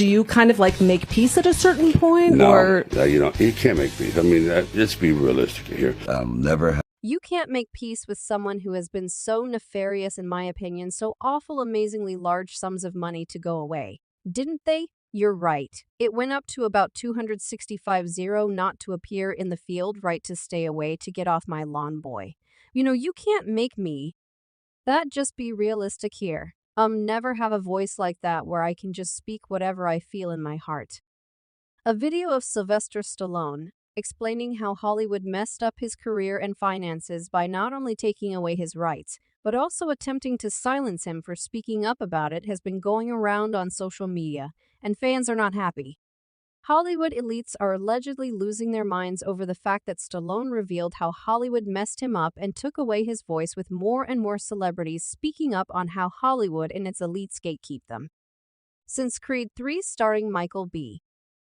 do you kind of like make peace at a certain point? No, or you can't make peace. I mean, let's be realistic here. You can't make peace with someone who has been so nefarious, in my opinion, so awful amazingly large sums of money to go away. Didn't they? You're right. It went up to about 265,000 not to appear in the field, right to stay away, to get off my lawn, boy. You can't make me. That just be realistic here. Never have a voice like that where I can just speak whatever I feel in my heart. A video of Sylvester Stallone explaining how Hollywood messed up his career and finances by not only taking away his rights, but also attempting to silence him for speaking up about it has been going around on social media, and fans are not happy. Hollywood elites are allegedly losing their minds over the fact that Stallone revealed how Hollywood messed him up and took away his voice, with more and more celebrities speaking up on how Hollywood and its elites gatekeep them. Since Creed 3 starring Michael B.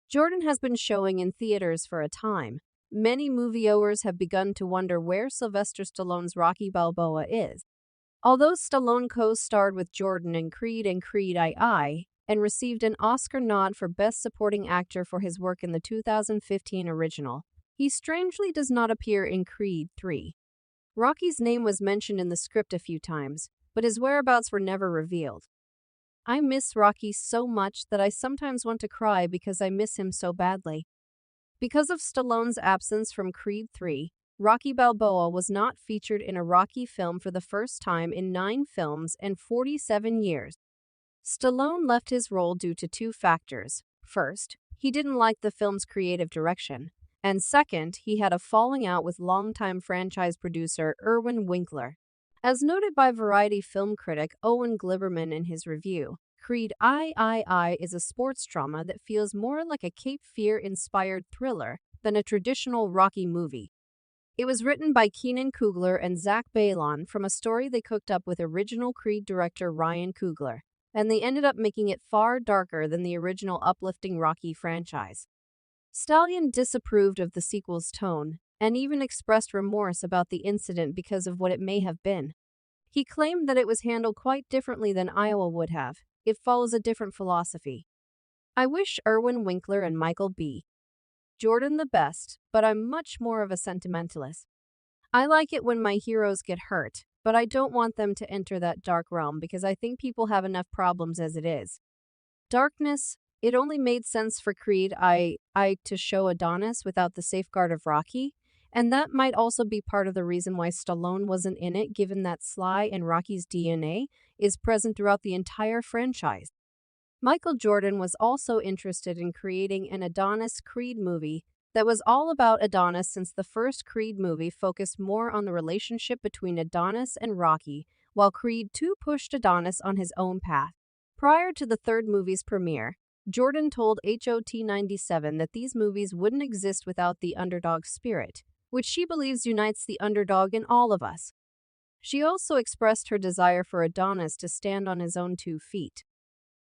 Jordan has been showing in theaters for a time, many moviegoers have begun to wonder where Sylvester Stallone's Rocky Balboa is. Although Stallone co-starred with Jordan in Creed and Creed II, and received an Oscar nod for Best Supporting Actor for his work in the 2015 original, he strangely does not appear in Creed 3. Rocky's name was mentioned in the script a few times, but his whereabouts were never revealed. I miss Rocky so much that I sometimes want to cry because I miss him so badly. Because of Stallone's absence from Creed 3, Rocky Balboa was not featured in a Rocky film for the first time in 9 films and 47 years. Stallone left his role due to 2 factors. First, he didn't like the film's creative direction, and second, he had a falling out with longtime franchise producer Irwin Winkler. As noted by Variety film critic Owen Glimmerman in his review, Creed III is a sports drama that feels more like a Cape Fear-inspired thriller than a traditional Rocky movie. It was written by Keenan Coogler and Zach Bailon from a story they cooked up with original Creed director Ryan Coogler, and they ended up making it far darker than the original uplifting Rocky franchise. Stallion disapproved of the sequel's tone, and even expressed remorse about the incident because of what it may have been. He claimed that it was handled quite differently than Iowa would have. It follows a different philosophy. I wish Irwin Winkler and Michael B. Jordan the best, but I'm much more of a sentimentalist. I like it when my heroes get hurt, but I don't want them to enter that dark realm because I think people have enough problems as it is. Darkness, it only made sense for Creed I to show Adonis without the safeguard of Rocky, and that might also be part of the reason why Stallone wasn't in it, given that Sly and Rocky's DNA is present throughout the entire franchise. Michael Jordan was also interested in creating an Adonis Creed movie that was all about Adonis, since the first Creed movie focused more on the relationship between Adonis and Rocky, while Creed 2 pushed Adonis on his own path. Prior to the third movie's premiere, Jordan told HOT 97 that these movies wouldn't exist without the underdog spirit, which she believes unites the underdog in all of us. She also expressed her desire for Adonis to stand on his own 2 feet.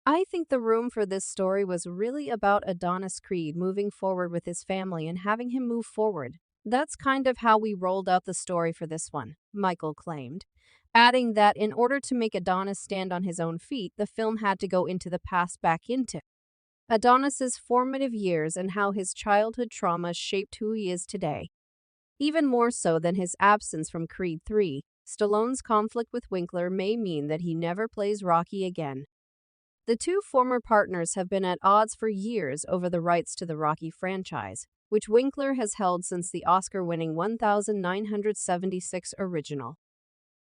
I think the room for this story was really about Adonis Creed moving forward with his family and having him move forward. That's kind of how we rolled out the story for this one, Michael claimed, adding that in order to make Adonis stand on his own feet, the film had to go into the past, back into Adonis's formative years and how his childhood traumas shaped who he is today. Even more so than his absence from Creed 3, Stallone's conflict with Winkler may mean that he never plays Rocky again. The 2 former partners have been at odds for years over the rights to the Rocky franchise, which Winkler has held since the Oscar-winning 1976 original.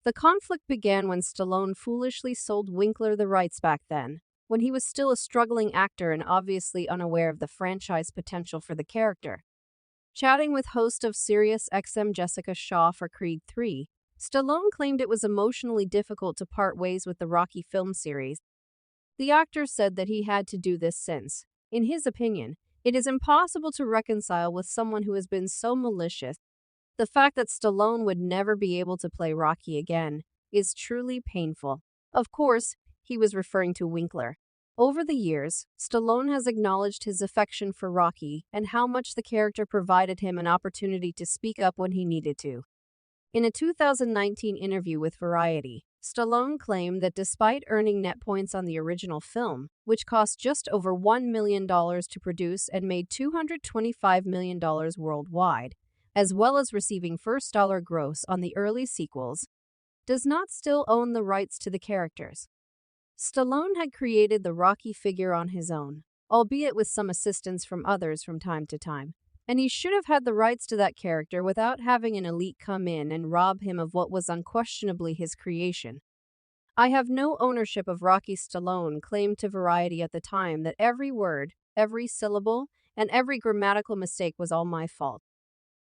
The conflict began when Stallone foolishly sold Winkler the rights back then, when he was still a struggling actor and obviously unaware of the franchise potential for the character. Chatting with host of SiriusXM Jessica Shaw for Creed 3, Stallone claimed it was emotionally difficult to part ways with the Rocky film series. The actor said that he had to do this since, in his opinion, it is impossible to reconcile with someone who has been so malicious. The fact that Stallone would never be able to play Rocky again is truly painful. Of course, he was referring to Winkler. Over the years, Stallone has acknowledged his affection for Rocky and how much the character provided him an opportunity to speak up when he needed to. In a 2019 interview with Variety, Stallone claimed that despite earning net points on the original film, which cost just over $1 million to produce and made $225 million worldwide, as well as receiving first dollar gross on the early sequels, does not still own the rights to the characters. Stallone had created the Rocky figure on his own, albeit with some assistance from others from time to time, and he should have had the rights to that character without having an elite come in and rob him of what was unquestionably his creation. "I have no ownership of Rocky," Stallone claimed to Variety at the time that every word, every syllable, and every grammatical mistake was all my fault.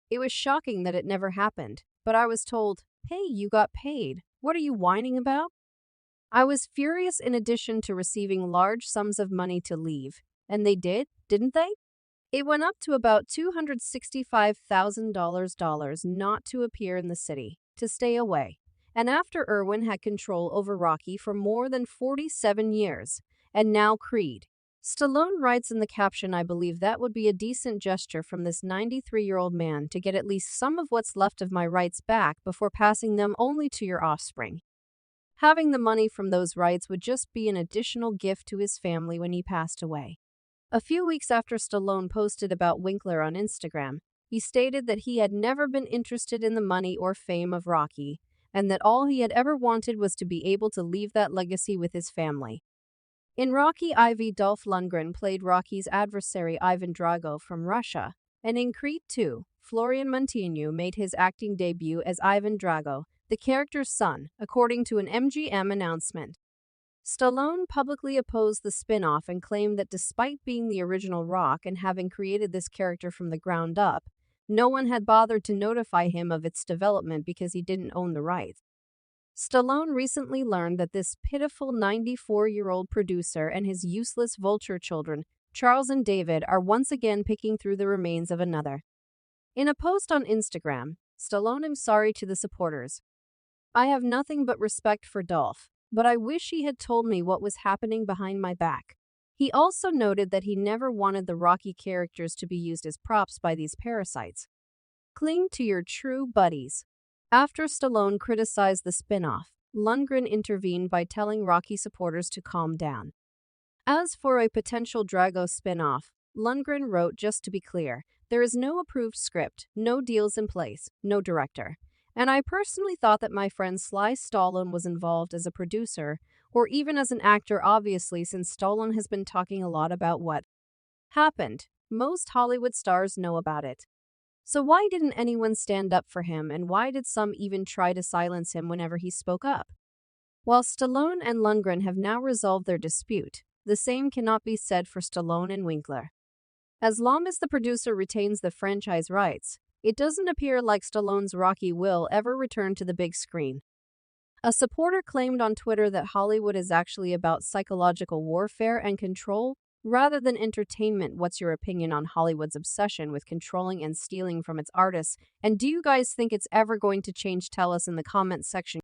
"It was shocking that it never happened, but I was told, 'Hey, you got paid. What are you whining about?' I was furious in addition to receiving large sums of money to leave. And they did, didn't they? It went up to about $265,000 not to appear in the city, to stay away. And after Irwin had control over Rocky for more than 47 years, and now Creed." Stallone writes in the caption, "I believe that would be a decent gesture from this 93-year-old man to get at least some of what's left of my rights back before passing them only to your offspring. Having the money from those rights would just be an additional gift to his family when he passed away." A few weeks after Stallone posted about Winkler on Instagram, he stated that he had never been interested in the money or fame of Rocky, and that all he had ever wanted was to be able to leave that legacy with his family. In Rocky IV, Dolph Lundgren played Rocky's adversary Ivan Drago from Russia, and in Creed II, Florian Munteanu made his acting debut as Ivan Drago, the character's son, according to an MGM announcement. Stallone publicly opposed the spin-off and claimed that despite being the original Rock and having created this character from the ground up, no one had bothered to notify him of its development because he didn't own the rights. Stallone recently learned that this pitiful 94-year-old producer and his useless vulture children, Charles and David, are once again picking through the remains of another. In a post on Instagram, Stallone is sorry to the supporters. "I have nothing but respect for Dolph, but I wish he had told me what was happening behind my back." He also noted that he never wanted the Rocky characters to be used as props by these parasites. "Cling to your true buddies." After Stallone criticized the spin-off, Lundgren intervened by telling Rocky supporters to calm down. As for a potential Drago spin-off, Lundgren wrote, "Just to be clear, there is no approved script, no deals in place, no director. And I personally thought that my friend Sly Stallone was involved as a producer, or even as an actor, obviously, since Stallone has been talking a lot about what happened. Most Hollywood stars know about it. So why didn't anyone stand up for him, and why did some even try to silence him whenever he spoke up?" While Stallone and Lundgren have now resolved their dispute, the same cannot be said for Stallone and Winkler. As long as the producer retains the franchise rights, it doesn't appear like Stallone's Rocky will ever return to the big screen. A supporter claimed on Twitter that Hollywood is actually about psychological warfare and control rather than entertainment. What's your opinion on Hollywood's obsession with controlling and stealing from its artists? And do you guys think it's ever going to change? Tell us in the comments section.